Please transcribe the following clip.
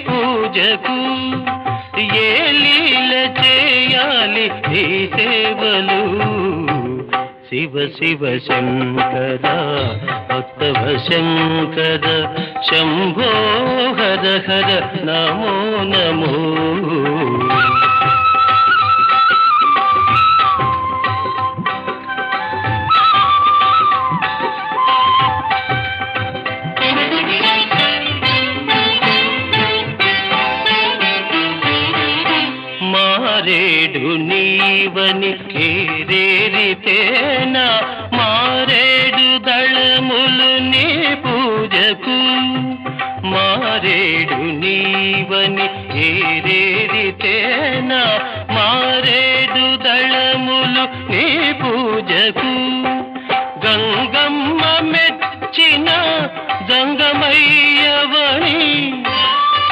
పూజకు ఏ లీల చేయాలి నీ సేవలు శివ శివ శంకర భక్తవ శంకర శంభో హర హర నమో నమో మారేడు నీవని ఏరేరితేనా మారేడు దళములు నీ పూజకు మారేడు నీవని ఏరేరితేనా మారేడు దళములు నీ పూజకు గంగమ్మ మెచ్చిన గంగమయ్యవని